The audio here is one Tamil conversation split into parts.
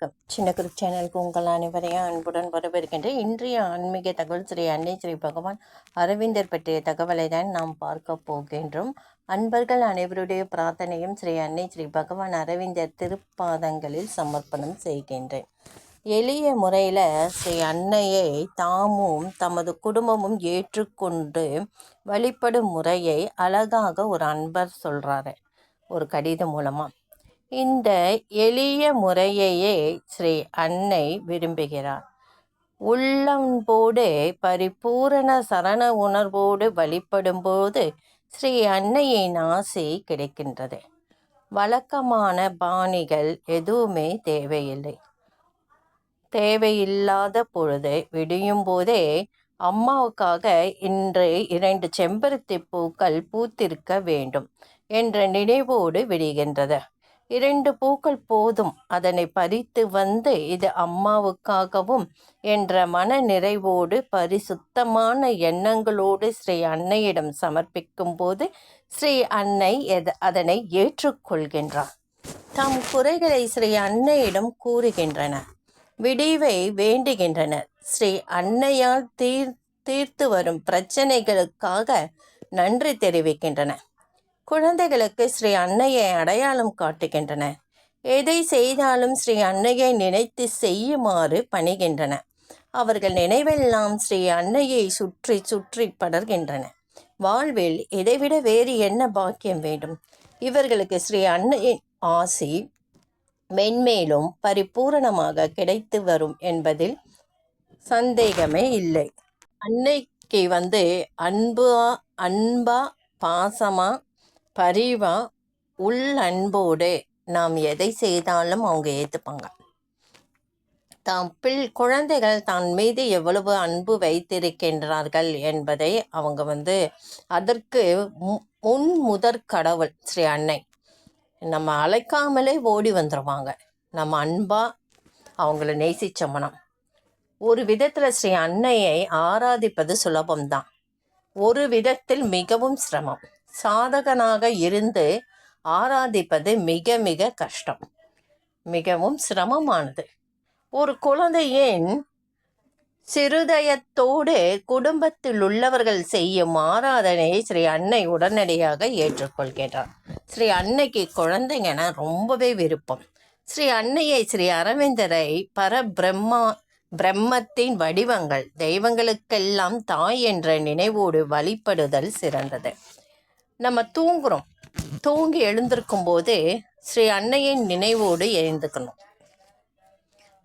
வணக்கம். சின்ன குரூப் சேனலுக்கு உங்கள் அனைவரையும் அன்புடன் வரவேற்கின்றேன். இன்றைய ஆன்மீக தகவல் ஸ்ரீ அன்னை ஸ்ரீ பகவான் அரவிந்தர் பற்றிய தகவலை தான் நாம் பார்க்க போகின்றோம். அன்பர்கள் அனைவருடைய பிரார்த்தனையும் ஸ்ரீ அன்னை ஸ்ரீ பகவான் அரவிந்தர் திருப்பாதங்களில் சமர்ப்பணம் செய்கின்றேன். எளிய முறையில் ஸ்ரீ அன்னையை தாமும் தமது குடும்பமும் ஏற்றுக்கொண்டு வழிபடும் முறையை அழகாக ஒரு அன்பர் சொல்கிறாரு ஒரு கடிதம் மூலமாக. இந்த எளிய முறையையே ஸ்ரீ அன்னை விரும்புகிறார். உள்ளம்போடு பரிபூரண சரண உணர்வோடு வழிபடும்போது ஸ்ரீ அன்னையின் ஆசி கிடைக்கின்றது. வழக்கமான பாணிகள் எதுவுமே தேவையில்லாத பொழுது விடியும் போதே அம்மாவுக்காக இன்று 2 செம்பருத்தி பூக்கள் பூத்திருக்க வேண்டும் என்ற நினைவோடு விடுகின்றது. 2 பூக்கள் போதும், அதனை பறித்து வந்து இது அம்மாவுக்காகவும் என்ற மன நிறைவோடு பரிசுத்தமான எண்ணங்களோடு ஸ்ரீ அன்னையிடம் சமர்ப்பிக்கும் போது ஸ்ரீ அன்னை அதனை ஏற்றுக்கொள்கின்றார். தம் குறைகளை ஸ்ரீ அன்னையிடம் கூறுகின்றனர், விடிவை வேண்டுகின்றனர். ஸ்ரீ அன்னையால் தீர்த்து வரும் பிரச்சனைகளுக்காக நன்றி தெரிவிக்கின்றனர். குழந்தைகளுக்கு ஸ்ரீ அன்னையை அடையாளம் காட்டுகின்றன. எதை செய்தாலும் ஸ்ரீ அன்னையை நினைத்து செய்யுமாறு பணிகின்றன. அவர்கள் நினைவெல்லாம் ஸ்ரீ அன்னையை சுற்றி சுற்றி படர்கின்றன. வாழ்வில் இதைவிட வேறு என்ன பாக்கியம் வேண்டும்? இவர்களுக்கு ஸ்ரீ அன்னையின் ஆசி மென்மேலும் பரிபூரணமாக கிடைத்து வரும் என்பதில் சந்தேகமே இல்லை. அன்னைக்கு அன்பா பாசமா பரிவா உள் அன்போடு நாம் எதை செய்தாலும் அவங்க ஏற்றுப்பாங்க. குழந்தைகள் தான் மீது எவ்வளவு அன்பு வைத்திருக்கின்றார்கள் என்பதை அவங்க அதற்கு முதற் கடவுள் ஸ்ரீ அன்னை. நம்ம அழைக்காமலே ஓடி வந்துடுவாங்க. நம்ம அன்பா அவங்கள நேசிச்சோம்னா. ஒரு விதத்தில் ஸ்ரீ அன்னையை ஆராதிப்பது சுலபம்தான், ஒரு விதத்தில் மிகவும் சிரமம். சாதகனாக இருந்து ஆராதிப்பது மிக மிக கஷ்டம், மிகவும் சிரமமானது. ஒரு குழந்தையின் சிறுதயத்தோடு குடும்பத்தில் உள்ளவர்கள் செய்யும் ஆராதனையை ஸ்ரீ அன்னை உடனடியாக ஏற்றுக்கொள்கிறார். ஸ்ரீ அன்னைக்கு குழந்தைங்கன்னா ரொம்பவே விருப்பம். ஸ்ரீ அன்னையை ஸ்ரீ அரவிந்தரை பிரம்மத்தின் வடிவங்கள், தெய்வங்களுக்கெல்லாம் தாய் என்ற நினைவோடு வழிபடுதல் சிறந்தது. நம்ம தூங்கி எழுந்திருக்கும் போது ஸ்ரீ அன்னையின் நினைவோடு எழுந்துக்கணும்.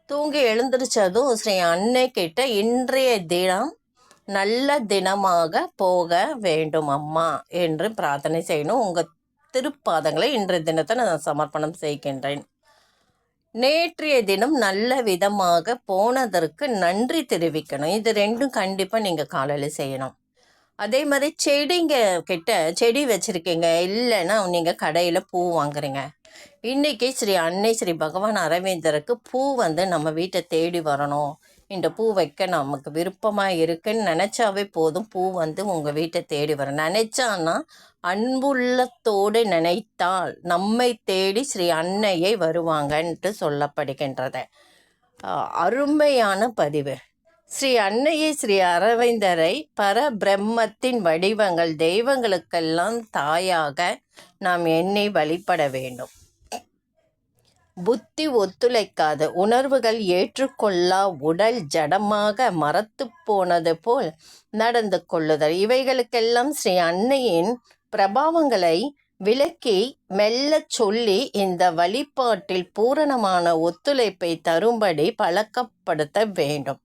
தூங்கி எழுந்திருச்சதும் ஸ்ரீ அன்னை கிட்ட இன்றைய தினம் நல்ல தினமாக போக வேண்டும் அம்மா என்று பிரார்த்தனை செய்யணும். உங்கள் திருப்பாதங்களை இன்றைய தினத்தை நான் சமர்ப்பணம் செய்கின்றேன். நேற்றைய தினம் நல்ல விதமாக போனதற்கு நன்றி தெரிவிக்கணும். இது 2 கண்டிப்பாக நீங்கள் காலையில் செய்யணும். அதே மாதிரி செடி வச்சுருக்கீங்க, இல்லைன்னா நீங்கள் கடையில் பூ வாங்குறீங்க. இன்றைக்கி ஸ்ரீ அன்னை ஸ்ரீ பகவான் அரவிந்தருக்கு பூ நம்ம வீட்டை தேடி வரணும், இந்த பூ வைக்க நமக்கு விருப்பமாக இருக்குன்னு நினச்சாவே போதும். பூ உங்கள் வீட்டை தேடி வரும். நினச்சான்னா அன்புள்ளத்தோடு நினைத்தால் நம்மை தேடி ஸ்ரீ அன்னையை வருவாங்கன்ட்டு சொல்லப்படுகின்றது. அருமையான பதிவு. ஸ்ரீ அன்னையை ஸ்ரீ அரவிந்தரை பிரம்மத்தின் வடிவங்கள், தெய்வங்களுக்கெல்லாம் தாயாக நாம் எண்ணி வழிபட வேண்டும். புத்தி ஒத்துழைக்காத, உணர்வுகள் ஏற்றுக்கொள்ளா உடல் ஜடமாக மரத்து போனது போல் நடந்து கொள்ளுதல், இவைகளுக்கெல்லாம் ஸ்ரீ அன்னையின் பிரபாவங்களை விளக்கி மெல்ல சொல்லி இந்த வழிபாட்டில் பூரணமான ஒத்துழைப்பை தரும்படி பழக்கப்படுத்த வேண்டும்.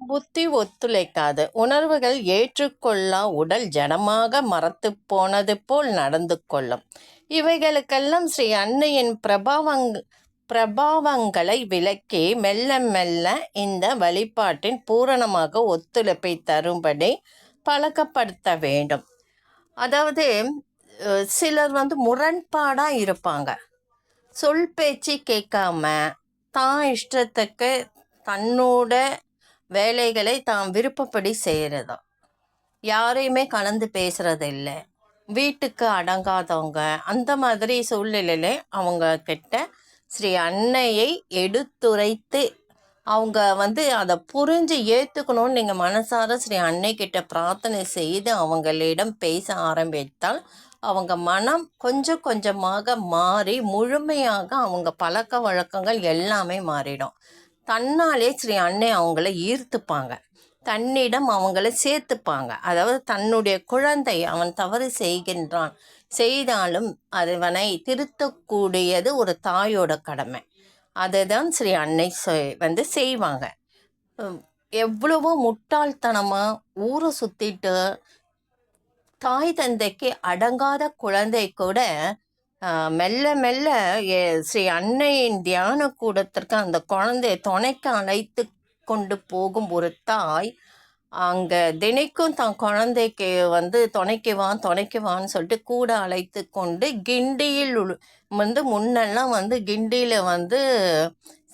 புத்தி ஒத்துழைக்காது, உணர்வுகள் ஏற்றுக்கொள்ளா உடல் ஜடமாக மரத்து போனது போல் நடந்து கொள்ளும், இவைகளுக்கெல்லாம் ஸ்ரீ அன்னையின் பிரபாவங்களை விளக்கி மெல்ல மெல்ல இந்த வழிபாட்டின் பூரணமாக ஒத்துழைப்பை தரும்படி பழக்கப்படுத்த வேண்டும். அதாவது சிலர் முரண்பாடாக இருப்பாங்க. சொல் பேச்சு கேட்காம தான் இஷ்டத்துக்கு தன்னோட வேலைகளை தாம் விருப்பப்படி செய்கிறதா, யாரையுமே கலந்து பேசுகிறது இல்லை, வீட்டுக்கு அடங்காதவங்க, அந்த மாதிரி சூழ்நிலையில அவங்க கிட்ட ஸ்ரீ அன்னையை எடுத்துரைத்து அவங்க அதை புரிஞ்சு ஏற்றுக்கணும்னு நீங்கள் மனசார ஸ்ரீ அன்னைக்கிட்ட பிரார்த்தனை செய்து அவங்களிடம் பேச ஆரம்பித்தால் அவங்க மனம் கொஞ்சம் கொஞ்சமாக மாறி முழுமையாக அவங்க பழக்க வழக்கங்கள் எல்லாமே மாறிடும். தன்னாலே ஸ்ரீ அன்னை அவங்கள ஈர்த்துப்பாங்க, தன்னிடம் அவங்கள சேர்த்துப்பாங்க. அதாவது தன்னுடைய குழந்தை அவன் தவறு செய்தாலும் அதனை திருத்தக்கூடியது ஒரு தாயோட கடமை. அதை தான் ஸ்ரீ அன்னை செய்வாங்க. எவ்வளவோ முட்டாள்தனமாக ஊரை சுற்றிட்டு தாய் தந்தைக்கு அடங்காத குழந்தை கூட மெல்ல மெல்ல ஸ்ரீ அன்னையின் தியான கூடத்திற்கு அந்த குழந்தைய துணைக்கு அழைத்து கொண்டு போகும் ஒரு தாய் அங்கே தினைக்கும் தான் குழந்தைக்கு துணைக்கு வான்னு சொல்லிட்டு கூட அழைத்து கொண்டு கிண்டியில் முன்னெல்லாம் கிண்டியில்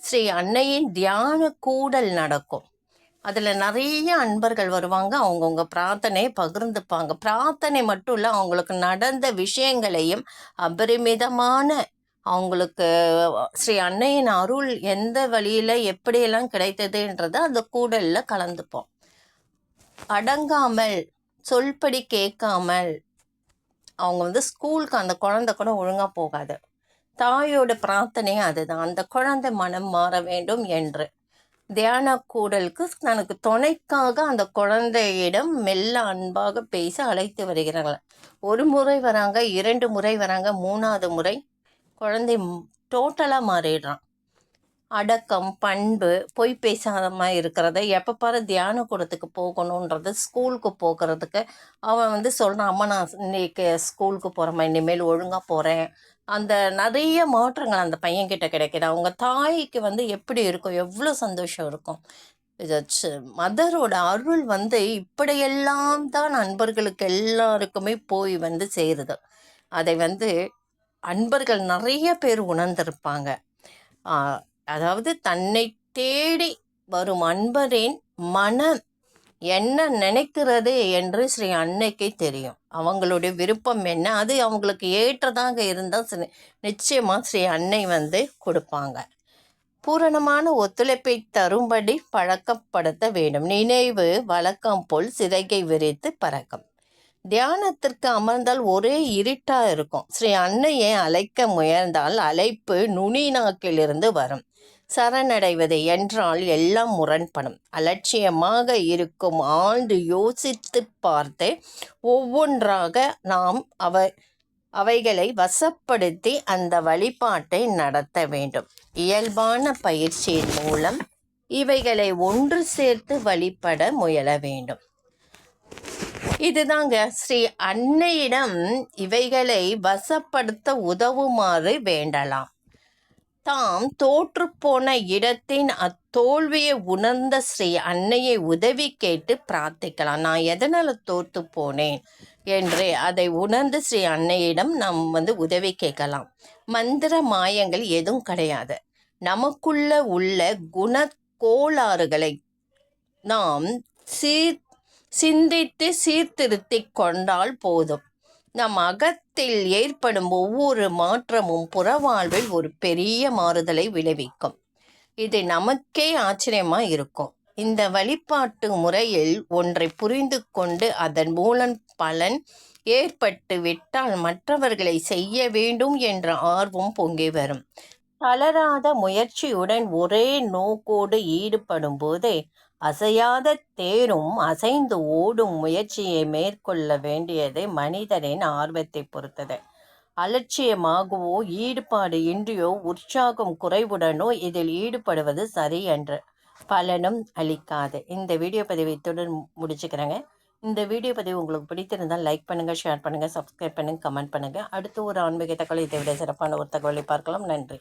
ஸ்ரீ அன்னையின் தியான கூடல் நடக்கும். அதில் நிறைய அன்பர்கள் வருவாங்க, அவங்கவுங்க பிரார்த்தனையை பகிர்ந்துப்பாங்க. பிரார்த்தனை மட்டும் இல்லை, அவங்களுக்கு நடந்த விஷயங்களையும் அபரிமிதமான அவங்களுக்கு ஸ்ரீ அன்னையின் அருள் எந்த வழியில் எப்படியெல்லாம் கிடைத்ததுன்றதை அந்த கூடலில் கலந்துப்போம். அடங்காமல் சொல்படி கேட்காமல் அவங்க ஸ்கூலுக்கு அந்த குழந்தை கூட ஒழுங்காக போகாது. தாயோட பிரார்த்தனையே அதுதான், அந்த குழந்தை மனம் மாற வேண்டும் என்று தியான கூடலுக்கு தனக்கு துணைக்காக அந்த குழந்தையிடம் மெல்ல அன்பாக பேச அழைத்து வருகிறார்கள். ஒரு முறை வராங்க, 2 முறை வராங்க, 3வது முறை குழந்தை டோட்டலாக மாறிடுறான். அடக்கம், பண்பு, பொய் பேசாமல் இருக்கிறத, எப்போ பாரு தியான கூடத்துக்கு போகணுன்றது, ஸ்கூலுக்கு போகிறதுக்கு அவன் சொல்கிறான், அம்மா நான் இன்னைக்கு ஸ்கூலுக்கு போகிறேம்மா, இனிமேல் ஒழுங்காக போகிறேன். அந்த நிறைய மாற்றங்கள் அந்த பையன்கிட்ட கிடைக்கிது. அவங்க தாய்க்கு எப்படி இருக்கும், எவ்வளோ சந்தோஷம் இருக்கும். மதரோட அருள் இப்படியெல்லாம் தான் நண்பர்களுக்கு எல்லாருக்குமே போய் சேருது. அதை அன்பர்கள் நிறைய பேர் உணர்ந்திருப்பாங்க. அதாவது தன்னை தேடி வரும் அன்பரின் மனம் என்ன நினைக்கிறது என்று ஸ்ரீ அன்னைக்கு தெரியும். அவங்களுடைய விருப்பம் என்ன, அது அவங்களுக்கு ஏற்றதாக இருந்தால் நிச்சயமாக ஸ்ரீ அன்னை கொடுப்பாங்க. பூரணமான ஒத்துழைப்பை தரும்படி பழக்கப்படுத்த வேண்டும். நினைவு வழக்கம் போல் சிறகை விரித்து பறக்கும். தியானத்திற்கு அமர்ந்தால் ஒரே இருட்டாக இருக்கும். ஸ்ரீ அன்னையை அழைக்க முயன்றால் அழைப்பு நுனி நாக்கிலிருந்து வரும். சரணடைவது என்றால் எல்லாம் முரண்படும். அலட்சியமாக இருக்கும் ஆழ்ந்து யோசித்து பார்த்து ஒவ்வொன்றாக நாம் அவைகளை வசப்படுத்தி அந்த வழிபாட்டை நடத்த வேண்டும். இயல்பான பயிற்சியின் மூலம் இவைகளை ஒன்று சேர்த்து வழிபட முயல வேண்டும். இதுதாங்க ஸ்ரீ அன்னையிடம் இவைகளை வசப்படுத்த உதவுமாறு வேண்டலாம். தாம் தோற்றுப்போன இடத்தின் அத்தோல்வியை உணர்ந்த ஸ்ரீ அன்னையை உதவி கேட்டு பிரார்த்திக்கலாம். நான் எதனால் தோற்று போனேன் என்று அதை உணர்ந்து ஸ்ரீ அன்னையிடம் நாம் உதவி கேட்கலாம். மந்திர மாயங்கள் எதுவும் கிடையாது. நமக்குள்ள உள்ள குணக்கோளாறுகளை நாம் சிந்தித்து சீர்திருத்தி கொண்டால் போதும். நம் அகத்தில் ஏற்படும் ஒவ்வொரு மாற்றமும் புறவாழ்வில் ஒரு பெரிய மாறுதலை விளைவிக்கும். இது நமக்கே ஆச்சரியமா இருக்கும். இந்த வழிபாட்டு முறையில் ஒன்றை புரிந்து கொண்டு அதன் மூலம் பலன் ஏற்பட்டு விட்டால் மற்றவர்களை செய்ய வேண்டும் என்ற ஆர்வம் பொங்கி வரும். தளராத முயற்சியுடன் ஒரே நோக்கோடு ஈடுபடும் போது அசையாத தேரும் அசைந்து ஓடும் முயற்சியை மேற்கொள்ள வேண்டியது மனிதனின் ஆர்வத்தை பொறுத்தது. அலட்சியமாகவோ ஈடுபாடு இன்றியோ உற்சாகம் குறைவுடனோ இதில் ஈடுபடுவது சரி என்று பலனும் அளிக்காது. இந்த வீடியோ பதிவை இத்துடன் முடிச்சுக்கிறேங்க. இந்த வீடியோ பதிவு உங்களுக்கு பிடித்திருந்தால் லைக் பண்ணுங்கள், ஷேர் பண்ணுங்கள், சப்ஸ்கிரைப் பண்ணுங்கள், கமெண்ட் பண்ணுங்கள். அடுத்து ஒரு ஆன்மீக தகவல் இதை விட சிறப்பான ஒரு தகவலை பார்க்கலாம். நன்றி.